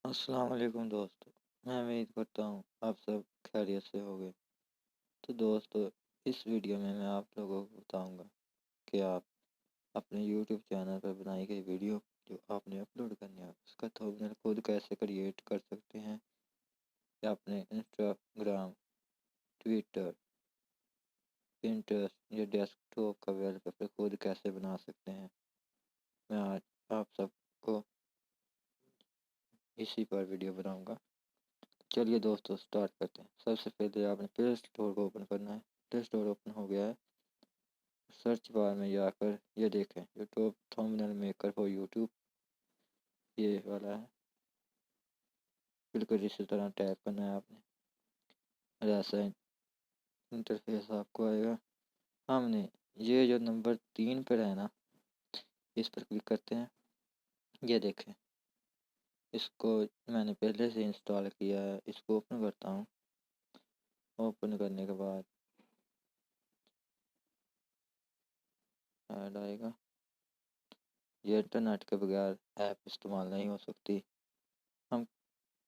السلام علیکم دوستو، میں امید کرتا ہوں آپ سب خیریت سے ہوگے۔ تو دوستو، اس ویڈیو میں آپ لوگوں کو بتاؤں گا کہ آپ اپنے یوٹیوب چینل پر بنائی گئی ویڈیو جو آپ نے اپلوڈ کرنی ہے اس کا تھمبنیل خود کیسے کریٹ کر سکتے ہیں، یا اپنے انسٹاگرام، ٹویٹر، پنٹرسٹ یا ڈیسک ٹاپ کا ویل پیپر خود کیسے بنا سکتے ہیں۔ میں آج آپ سب کو اسی پر ویڈیو بناؤں گا۔ چلیے دوستو سٹارٹ کرتے ہیں۔ سب سے پہلے آپ نے پلے اسٹور کو اوپن کرنا ہے۔ پلے اسٹور اوپن ہو گیا ہے، سرچ بار میں جا کر یہ دیکھیں یوٹیوب تھمبنیل میکر فار یوٹیوب، یہ والا ہے۔ بالکل اسی طرح ٹائپ کرنا ہے آپ نے، ایسا انٹرفیس آپ کو آئے گا۔ ہم نے یہ جو نمبر 3 پر ہے نا، اس پر کلک کرتے ہیں۔ یہ دیکھیں، اس کو میں نے پہلے سے انسٹال کیا ہے، اس کو اوپن کرتا ہوں۔ اوپن کرنے کے بعد ایڈ آئے گا۔ یہ انٹرنیٹ کے بغیر ایپ استعمال نہیں ہو سکتی۔ ہم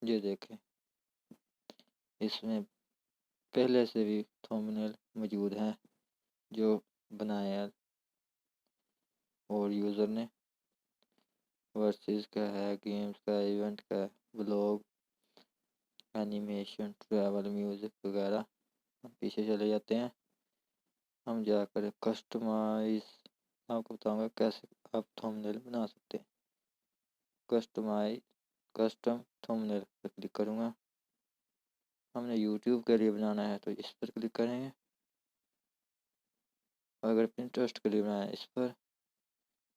یہ دیکھیں، اس میں پہلے سے بھی تھمبنیل موجود ہیں جو بنایا اور یوزر نے، ورسز کا ہے، گیمز کا، ایونٹ کا، بلاگ، اینیمیشن، ٹریول، میوزک وغیرہ۔ ہم پیچھے چلے جاتے ہیں، ہم جا کر کسٹمائز، آپ کو بتاؤں گا کیسے آپ تھمبنیل بنا سکتے ہیں۔ کسٹم تھمبنیل پر کلک کروں گا۔ ہم نے یوٹیوب کے لیے بنانا ہے تو اس پر کلک کریں گے، اگر پنٹرسٹ کے لیے بنانا ہے اس پر،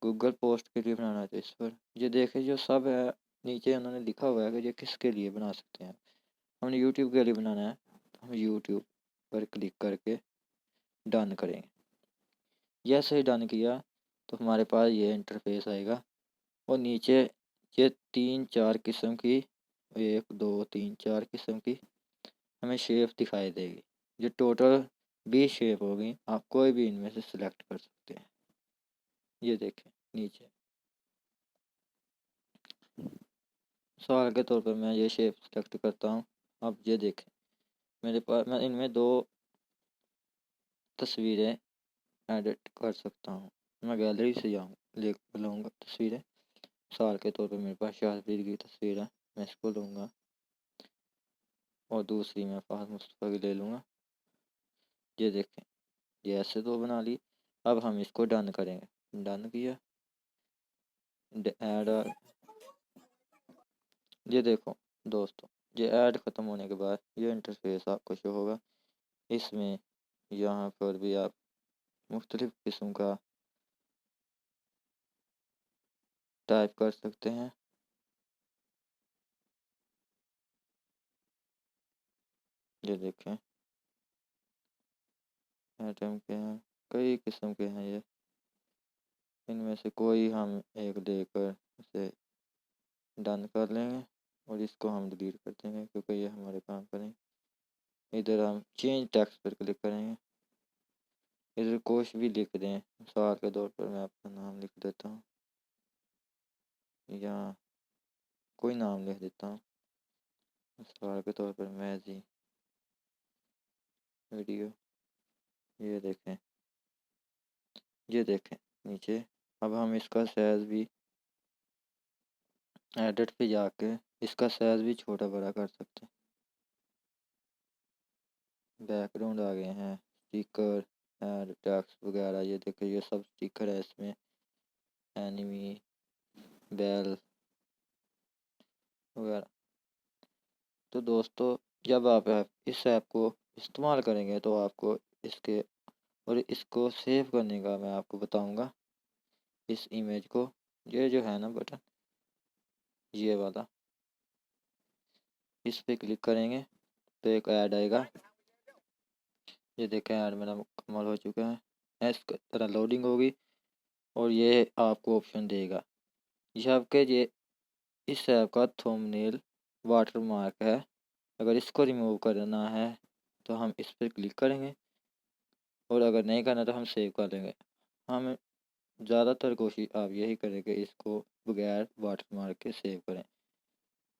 گوگل پوسٹ کے لیے بنانا ہے تو اس پر۔ یہ دیکھیں جو سب ہے نیچے انہوں نے لکھا ہوا ہے کہ یہ کس کے لیے بنا سکتے ہیں۔ ہم نے یوٹیوب کے لیے بنانا ہے، ہم یوٹیوب پر کلک کر کے ڈن کریں گے۔ جیسے ہی ڈن کیا تو ہمارے پاس یہ انٹرفیس آئے گا، اور نیچے یہ 3-4 قسم کی، 1 2 3 4 قسم کی ہمیں شیپ دکھائی دے گی، جو ٹوٹل 20 شیپ ہوگی۔ آپ کوئی بھی ان میں سے سلیکٹ کر سکتے ہیں۔ یہ دیکھیں نیچے سوال کے طور پر میں یہ شیپ سلیکٹ کرتا ہوں۔ اب یہ دیکھیں میرے پاس، میں ان میں 2 تصویریں ایڈٹ کر سکتا ہوں۔ میں گیلری سے لوں گا تصویریں۔ مثال کے طور پر میرے پاس شاہزیر کی تصویر ہے، میں اس کو لوں گا، اور دوسری میں فہد مصطفیٰ کی لے لوں گا۔ یہ دیکھیں یہ ایسے 2 بنا لی۔ اب ہم اس کو ڈن کریں گے۔ ڈن کیا، ایڈ، یہ دیکھو دوستو، یہ ایڈ ختم ہونے کے بعد یہ انٹرفیس آپ کو شو ہوگا۔ اس میں یہاں پر بھی آپ مختلف قسم کا ٹائپ کر سکتے ہیں۔ یہ دیکھیں ایٹم کے ہیں، کئی قسم کے ہیں، یہ ان میں سے کوئی ہم ایک دے کر اسے ڈن کر لیں گے، اور اس کو ہم ڈیلیٹ کر دیں گے کیونکہ یہ ہمارے کام کریں۔ ادھر ہم چینج ٹیکسٹ پر کلک کریں گے، ادھر کچھ بھی لکھ دیں۔ مثال کے طور پر میں اپنا نام لکھ دیتا ہوں، یا کوئی نام لکھ دیتا ہوں، مثال کے طور پر میزی ویڈیو۔ یہ دیکھیں نیچے۔ اب ہم اس کا سائز بھی ایڈٹ پہ جا کے اس کا سائز بھی چھوٹا بڑا کر سکتے ہیں۔ بیک گراؤنڈ آ گئے ہیں، اسٹیکر، ایڈ ٹیکسٹ وغیرہ۔ یہ دیکھیں یہ سب اسٹیکر ہے اس میں، اینیمی، بیل وغیرہ۔ تو دوستو جب آپ اس ایپ کو استعمال کریں گے تو آپ کو اس کو سیو کرنے کا میں آپ کو بتاؤں گا۔ اس ایمیج کو، یہ جو ہے نا بٹن، یہ والا، اس پہ کلک کریں گے تو ایک ایڈ آئے گا۔ یہ دیکھیں ایڈ میرا مکمل ہو چکا ہے، اس طرح لوڈنگ ہوگی، اور یہ آپ کو آپشن دے گا جب کہ یہ اس ایپ کا تھمبنیل واٹر مارک ہے۔ اگر اس کو ریموو کرنا ہے تو ہم اس پر کلک کریں گے، اور اگر نہیں کرنا تو ہم سیو کر لیں گے۔ ہم زیادہ تر کوشش آپ یہی کریں کہ اس کو بغیر واٹر مارک کے سیو کریں۔